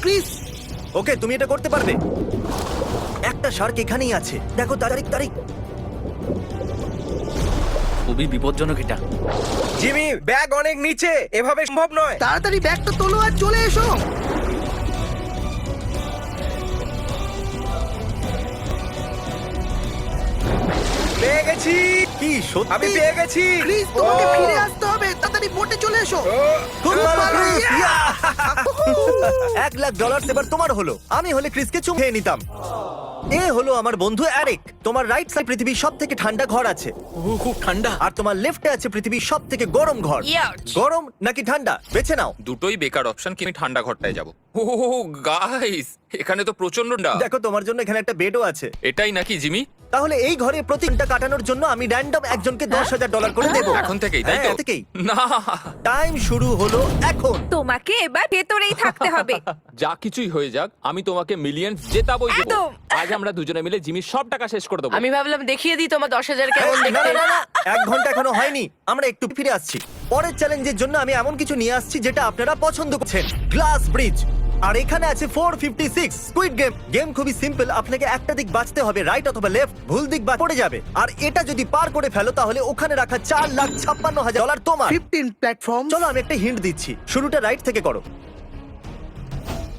Chris. ওকে, তুমি এটা করতে পারবে। একটা শার্ক এখানেই আছে, দেখো তারিখ তারিখ। খুবই বিপজ্জনক এটা। জিমি, ব্যাগ অনেক নিচে, এভাবে সম্ভব নয়। তাড়াতাড়ি ব্যাগটা তোলো আর চলে এসো। পেয়ে গেছি। কি সত্যি? আমি পেয়ে গেছি। ক্রিস, তোমাকে ও, ফিরে আসতে হবে, তাড়াতাড়ি বোটে চলে এসো। ও, খুব ভালো, ভালো, ক্রিস। yeah! $1,00,000 এবার তোমার হলো। আমি হলে ক্রিসকে চুমু খেয়ে নিতাম। এ হলো আমার বন্ধু অ্যারিক। তোমার রাইট সাইড পৃথিবীর সব থেকে ঠান্ডা ঘর আছে, খুব ঠান্ডা। আর তোমার লেফটে আছে পৃথিবীর সব থেকে গরম ঘর। Ouch! গরম নাকি ঠান্ডা বেছে নাও। দুটোই বেকার অপশন, কিন্তু আমি ঠান্ডা ঘরটায় যাব। ও গাইস, এখানে তো প্রচন্ড ঠান্ডা। দেখো, তোমার জন্য এখানে একটা বেডও আছে। এটাই নাকি জিমি? তাহলে এই ঘরে প্রতি ঘন্টা কাটানোর জন্য আমি র্যান্ডম একজনকে $10,000 করে দেবো। এখন থেকেই, তাই তো? হ্যাঁ, থেকেই। না, টাইম শুরু হলো এখন। তোমাকে এবার ভেতরেই থাকতে হবে। যা কিছুই হয়ে যাক, আমি তোমাকে মিলিয়ন জেতাবই দেবো। একদম। আজ আমরা দুজনে মিলে জিমির সব টাকা শেষ করে দেবো। আমি ভাবলাম দেখিয়ে দিই তোমার 10,000 কেমন না, দেখতে। না, না, না, 1 ঘন্টা এখনো হয়নি। আমরা একটু ফিরে আসছি। পরের চ্যালেঞ্জের জন্য আমি এমন কিছু নিয়ে আসছি যেটা আপনারা পছন্দ করছেন। Glass bridge. আর এখানে আছে 456 স্কুইড গেম। গেম খুবই সিম্পল, আপনাকে একটা দিক বাঁচতে হবে, রাইট অথবা লেফট। ভুল দিক পড়ে যাবে, আর এটা যদি পার করে ফেলো তাহলে ওখানে রাখা $4,56,000 তোমার। 15 প্ল্যাটফর্ম। চলো আমি একটা হিন্ট দিচ্ছি, শুরুটা রাইট থেকে করো।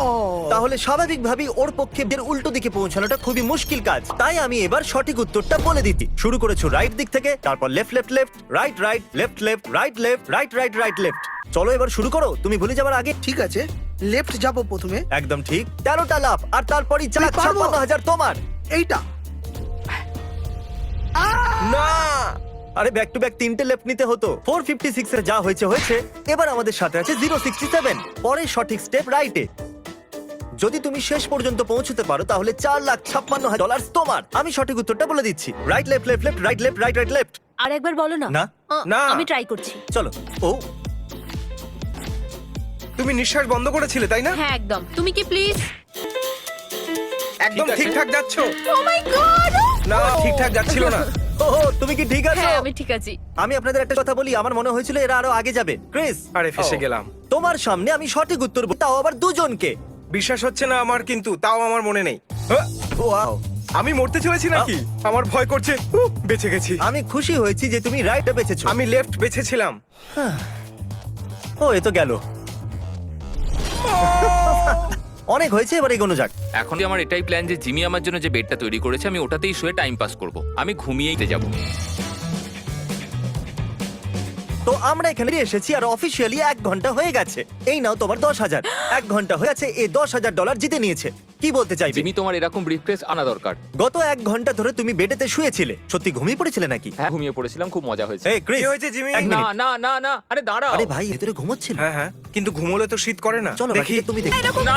ও, তাহলে স্বাভাবিকভাবেই ওর পক্ষে এর উল্টো দিকে পৌঁছানোটা খুবই মুশকিল কাজ। তাই আমি এবার সঠিক উত্তরটা বলে দিচ্ছি। শুরু করেছো রাইট দিক থেকে, তারপর left left left, right right, left left, right left, right right, right left. চলো এবার শুরু করো, তুমি ভুলে যাবার আগে। ঠিক আছে, লেফট যাবো প্রথমে। একদম ঠিক। 13টা লাফ, আর তারপরই আমি পারবো। $56,000 তোমার। এইটা। না। আরে ব্যাক টু ব্যাক 3টে লেফট নিতে হতো। 456 এর যা হয়েছে হয়েছে। এবার আমাদের সাথে আছে 067। পরের সঠিক স্টেপ রাইটে। যদি তুমি শেষ পর্যন্ত পৌঁছতে পারো তাহলে $4,56,000 তোমার। আমি সঠিক উত্তরটা বলে দিচ্ছি, right left left left, right left, right right left. আর একবার বলো না। না, না। আমি ট্রাই করছি। চলো। ও, তুমি নিঃশ্বাস বন্ধ করেছিলে, তাই না? হ্যাঁ একদম। তুমি কি প্লিজ? একদম ঠিকঠাক যাচ্ছ। ও মাই গড! না, ঠিকঠাক যাচ্ছিল না। ও, তুমি কি ঠিক আছো? হ্যাঁ আমি ঠিক আছি। আমি আপনাদের একটা কথা বলি, আমার মনে হয়েছিল এরা আরো আগে যাবে। ক্রিস, আরে ফেসে গেলাম। তোমার সামনে আমি সঠিক উত্তর বলবো, তাও আবার দুজনকে। বিশ্বাস হচ্ছে না আমার, কিন্তু তাও আমার মনে নেই। ওয়াও, আমি মরতে চলেছি নাকি? আমার ভয় করছে। বেঁচে গেছি। আমি খুশি হয়েছি যে তুমি রাইটে বেঁচেছো। আমি লেফট বেছেছিলাম। ও, এ তো গেল। অনেক হয়েছে, এবার এগোনো যাক। এখন আমার এটাই প্ল্যান যে জিমি আমার জন্য যে বেডটা তৈরি করেছে আমি ওটাতেই শুয়ে টাইম পাস করব। আমি ঘুমিয়েই যাব। তো আমরা এখানে এসেছি আর অফিসিয়ালি 1 ঘন্টা হয়ে গেছে। এই নাও তোমার 10,000। 1 ঘন্টা হয়ে গেছে, এই $10,000 জিতে নিয়েছে। কি বলতে চাইবে? জিমি, তোমার এরকম ব্রিফকেস আনা দরকার। গত 1 ঘন্টা ধরে তুমি বেডেতে শুয়েছিলে, সত্যি ঘুমিয়ে পড়েছিলে নাকি? হ্যাঁ, ঘুমিয়ে পড়েছিলাম, খুব মজা হয়েছে। এই ক্রিস, কি হয়েছে জিমি? এক না মিনিট। না না না, আরে দাঁড়াও। আরে ভাই, ভেতরে ঘুমোচ্ছিল। হ্যাঁ হ্যাঁ, কিন্তু ঘুমোলে তো শীত করে না। চলো দেখি। বাকিটা তুমি দেখো। না,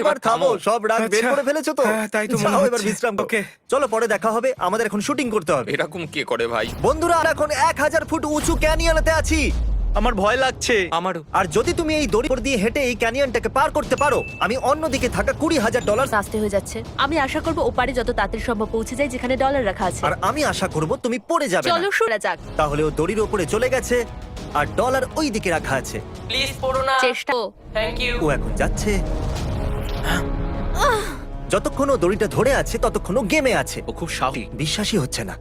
এবার থামো, সব রাগ বের আচ্ছা। করে ফেলেছো তো? হ্যাঁ, তাই তো মনে যাও, এবার হচ্ছে। বিশ্রাম করো। ওকে। চলো পরে দেখা হবে, আমাদের এখন শুটিং করতে হবে। এরকম কে করে ভাই? বন্ধুরা, আমরা এখন 1000 ফুট উঁচু ক্যানিয়নেতে আছি। আমার ভয় লাগছে। আমারও। আর যদি তুমি এই দড়ি উপর দিয়ে হেঁটে এই ক্যানিয়নটাকে পার করতে পারো, আমি অন্যদিকে থাকা $20,000। আসতে হয়ে যাচ্ছে। আমি আশা করব ওপারে যত তাড়াতাড়ি সম্ভব পৌঁছে যায় যেখানে ডলার রাখা আছে। আর আমি আশা করব তুমি পড়ে যাবে না। চলো শুরু যাক। তাহলে ও দড়ির উপরে চলে গেছে আর ডলার ওই দিকে রাখা আছে। প্লিজ পড়ো না। চেষ্টা। Thank you. ও এখন যাচ্ছে। যতক্ষণ ও দড়িটা ধরে আছে ততক্ষণ ও গেমে আছে। ও খুব সাহসী। বিশ্বাসই হচ্ছে না।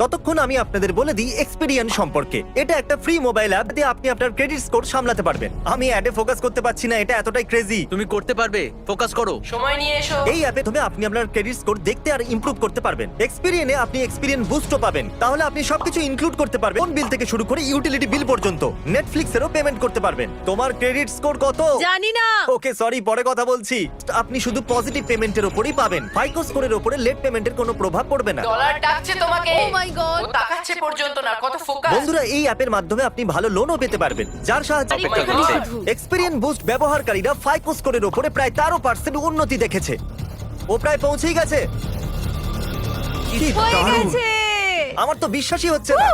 ততক্ষণ আমি আপনাদের বলে দিই এক্সপেরিয়েন্স সম্পর্কে। এটা একটা ফ্রি মোবাইল অ্যাপ দিয়ে আপনি আপনার ক্রেডিট স্কোর সামলাতে পারবেন। আমি অ্যাডে ফোকাস করতে পারছি না, এটা এতটাই ক্রেজি। তুমি করতে পারবে, ফোকাস করো। সময় নিয়ে এসো। এই অ্যাপে তুমি আপনার ক্রেডিট স্কোর দেখতে আর ইমপ্রুভ করতে পারবেন। এক্সপেরিয়েন্সে আপনি এক্সপেরিয়েন্স বুস্টও পাবেন। তাহলে আপনি সবকিছু ইনক্লুড করতে পারবেন, ফোন বিল থেকে শুরু করে ইউটিলিটি বিল পর্যন্ত। নেটফ্লিক্সেরও পেমেন্ট করতে পারবেন। তোমার ক্রেডিট স্কোর কত? জানি না। ওকে সরি, পরে কথা বলছি। আপনি শুধু পজিটিভ পেমেন্টের উপরই পাবেন। ফাইকো স্কোরের উপরে লেট পেমেন্টের কোনো প্রভাব পড়বে না। ডলার ডাকছে তোমাকে। Oh my God! ও তাকাচ্ছে পর্যন্ত না, কত ফোকাস। বন্ধুরা, এই অ্যাপের মাধ্যমে আপনি ভালো লোনও পেতে পারবেন, যার সাহায্যে আরে এখানে শুধু। এক্সপেরিয়েন্স বুস্ট ব্যবহারকারীরা ফাইকো স্কোরের উপরে প্রায় 13% উন্নতি দেখেছে। ও প্রায় পৌঁছেই গেছে। কি হয়ে দারুণ! গেছে। আমার তো বিশ্বাসই হচ্ছে না।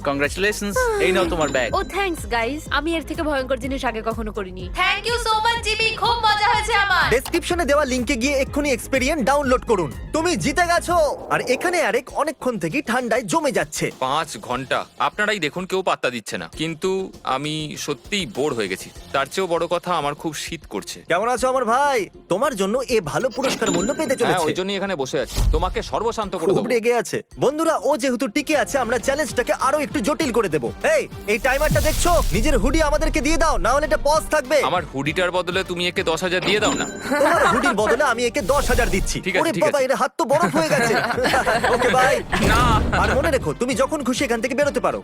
কংগ্রাচুলেশনস, এই নাও তোমার ব্যাগ। ও থ্যাঙ্কস গাইস, আমি এর থেকে ভয়ঙ্কর জিনিস আগে কখনো করিনি। Thank you so much Jimmy, খুব মজা হয়েছে আমার। ডেসক্রিপশনে দেওয়া লিংকে গিয়ে এক্ষুনি এক্সপেরিয়েন্স ডাউনলোড করুন। তুমি জিতে গেছো। আর এখানে আরেক অনেকক্ষণ থেকে ঠান্ডায় জমে যাচ্ছে। 5 ঘন্টা আপনারাই দেখুন, কেউ পাত্তা দিচ্ছে না, কিন্তু আমি সত্যিই বোর হয়ে গেছি। তার চেয়েও বড় কথা, আমার খুব শীত করছে। কেমন আছো আমার ভাই? তোমার জন্য এ ভালো পুরস্কার মূল্য পেতে হ্যাঁ, চলেছে। ওই জন্যই এখানে বসে আছি, তোমাকে সর্বশান্ত করে খুব দেবো। রেগে আছে। বন্ধুরা, ও যেহেতু টিকে আছে, আমরা চ্যালেঞ্জটাকে আরো একটু জটিল করে দেব। এই টাইমারটা দেখছো? নিজের হুডি আমাদেরকে দিয়ে দাও, না হলে এটা পজ থাকবে। আমার হুডিটার বদলে তুমি একে 10,000 দিয়ে দাও না। তোমার হুডির বদলে আমি একে 10,000 দিচ্ছি। ঠিক আছে, ওরে ঠিক বাবা, আছে। এর হাত তো বরফ হয়ে গেছে। Okay bye. না। আর মনে রেখো, তুমি যখন খুশি এখান থেকে বেরোতে পারো।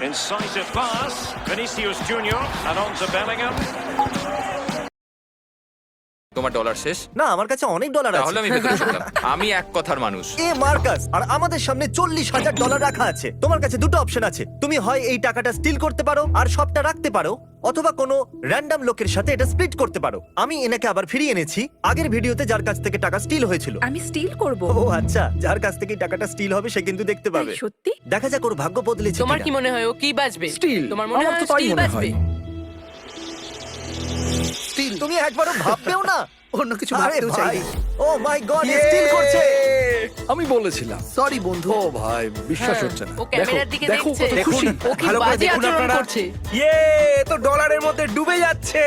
Incisive pass, Vinicius Junior and on to Bellingham. তোমার ডলার শেষ? না, আমার কাছে অনেক ডলার তাহলে আছে। আমি ভেতরে ঢুকলাম। আমি এক কথার মানুষ। এ মার্কাস, আর আমাদের সামনে $40,000 রাখা আছে। তোমার কাছে দুটো অপশন আছে। তুমি হয় এই টাকাটা স্টিল করতে পারো আর সবটা রাখতে পারো, অথবা কোনো র্যান্ডম লোকের সাথে এটা স্প্লিট করতে পারো। আমি এনাকে আবার ফিরিয়ে এনেছি আগের ভিডিওতে যার কাছ থেকে টাকা স্টিল হয়েছিল। আমি স্টিল করব। ও আচ্ছা, যার কাছ থেকে টাকাটা স্টিল হবে সে কিন্তু দেখতে পাবে। সত্যি? দেখা যাক ওর ভাগ্য বদলেছে তোমার কিনা। কি মনে হয় ও কি বাজবে? Steel। তোমার মনে আমার হয় তো তাই স্টিল মনে বাজবে? হয়। তুমি একবারও ভাববেও না? অন্য কিছু আরে ভাবতেও চাই। ভাই, ও মাই গড, স্টিল করছে। আমি বলেছিলাম। সরি বন্ধু। ও ভাই, বিশ্বাস হচ্ছে না। ও ক্যামেরার দিকে দেখো দেখছে। কত খুশি। ও কি ভালো করে বাজে দেখুন আচরণ আপনারা। করছে। ইয়ে, তো ডলারের মধ্যে ডুবে যাচ্ছে।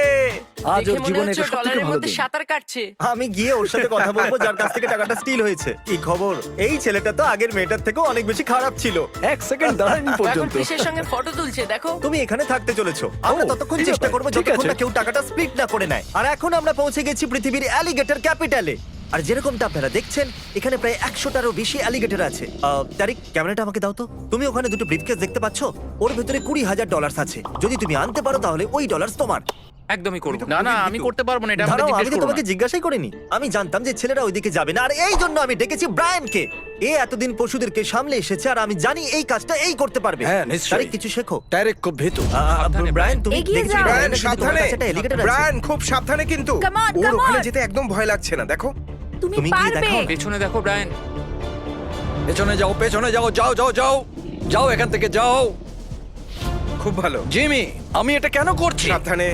আজ দেখে ওর মনে জীবনে হচ্ছে এটা সবথেকে ডলারের ভালো মধ্যে দিন। সাঁতার কাটছে। আমি গিয়ে ওর সাথে কথা বলবো যার কাছ থেকে টাকাটা স্টিল হয়েছে। কি খবর? এই ছেলেটা তো আগের মেয়েটার থেকেও অনেক বেশি খারাপ ছিল। এক সেকেন্ড দাঁড়ায়নি ও এখন পর্যন্ত। ফিশের সঙ্গে ফটো তুলছে, দেখো। তুমি এখানে থাকতে চলেছো। আমরা ও, ততক্ষণ এই চেষ্টা ব্যাপার। করবো ঠিক যতক্ষণ আছে। না কেউ টাকাটা স্প্লিট না করে নেয়। আর এখন আমরা পৌঁছে গেছি পৃথিবীর অ্যালিগেটর ক্যাপিটালে। আর যেরকমটা আপনারা দেখছেন, এখানে প্রায় 100টারও বেশি অ্যালিগেটর আছে। তারিক, ক্যামেরাটা আমাকে দাও তো। তুমি ওখানে দুটো ব্রিফকেস দেখতে পাচ্ছ? ওর ভেতরে $20,000 আছে। যদি তুমি আনতে পারো তাহলে ওই ডলার তোমার। একদমই করব। না না, আমি করতে পারবো না, এটা আমাকে দাঁড়াও, আমি জিজ্ঞেস তো করো তোমাকে না। জিজ্ঞাসাই করিনি। আমি জানতাম যে ছেলেরা ওইদিকে যাবে না, আর এই জন্য আমি ডেকেছি ব্রায়ানকে। এ এতদিন পশুদেরকে সামলে এসেছে, আর আমি জানি এই কাজটা এই করতে পারবে। হ্যাঁ, নিশ্চয়ই। তারিক, কিছু শেখো। ডাইরেক্ট খুব ভীতু। সাবধানে, ব্রায়ান, তুমি এগিয়ে দেখেছো যাও। ব্রায়ানের ব্রায়ান, সাথে তোমার সাবধানে। কাছে একটা alligator আছে? ব্রায়ান, খুব সাবধানে কিন্তু। Come on, ওর come ওখানে on। যেতে একদম ভয় লাগছে না, দেখো। তুমি তুমি গিয়ে পারবে। দেখাও। পেছনে দেখো ব্রায়ান। পেছনে যাও, পেছনে যাও, যাও যাও যাও যাও, এখান থেকে যাও। খুব ভালো। জিমি, আমি এটা কেন করছি? সাবধানে।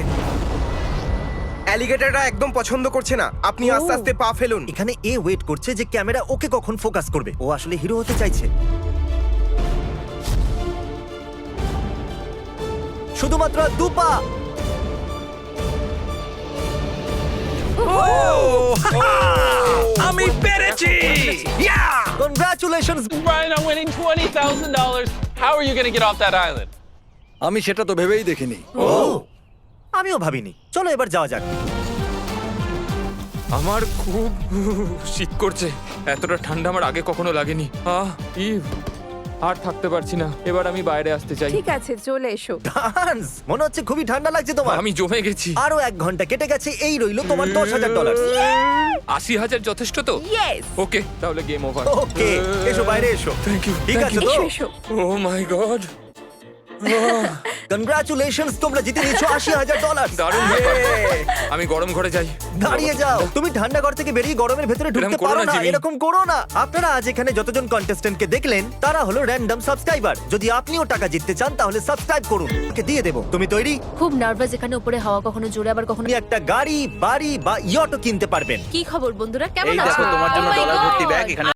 অ্যালিগেটরটা একদম পছন্দ করছে না। আপনি আস্তে আস্তে পা ফেলুন। এখানে এ ওয়েট করছে যে ক্যামেরা ওকে কখন ফোকাস করবে। ও আসলে হিরো হতে চাইছে। শুধুমাত্র 2 পা। আমি পেরেছি। Congratulations. Brian, I'm winning $20,000. How are you going to get off that island? আমি সেটা তো ভেবেই দেখিনি। ও, আমিও ভাবিনি। চলো এবার যাওয়া যাক। আমার খুব শীত করছে। এতটা ঠান্ডা আমার আগে কখনো লাগেনি। আর থাকতে পারছি না। এবার আমি বাইরে আসতে চাই। ঠিক আছে, চলে এসো। ডান্স, মনে হচ্ছে খুবই ঠান্ডা লাগছে তোমার। আমি জমে গেছি। আরো 1 ঘন্টা কেটে গেছে। এই রইলো তোমার $10,000। 80,000 যথেষ্ট তো? ইয়েস। ওকে, তাহলে গেম ওভার। ওকে, এসো বাইরে এসো। Thank you. ঠিক আছে তো? এসো এসো। ও মাই গড, কনগ্রাচুলেশনস, তোমরা জিতে নিয়েছো $80,000। দারুণ ব্যাপার। আমি গরম ঘরে যাই। দাঁড়িয়ে যাও। তুমি ঠান্ডা ঘর থেকে বেরিয়ে গরমের ভেতরে ঢুকতে এরকম করো পারো না, না। জিমি। এরকম করো না। আপনারা আজ এখানে যতজন কন্টেস্টেন্টকে দেখলেন তারা হলো র্যান্ডম সাবস্ক্রাইবার। যদি আপনিও টাকা জিততে চান তাহলে সাবস্ক্রাইব করুন, ওকে দিয়ে দেবো। তুমি তৈরি? খুব নার্ভাস, এখানে উপরে হাওয়া কখনো জোরে আবার কখনো। আপনি একটা গাড়ি, বাড়ি বা ইয়টও কিনতে পারবেন। কি খবর বন্ধুরা, কেমন এই আছো? দেখো, তোমার জন্য Oh my ডলার ভর্তি God! ব্যাগ এখানে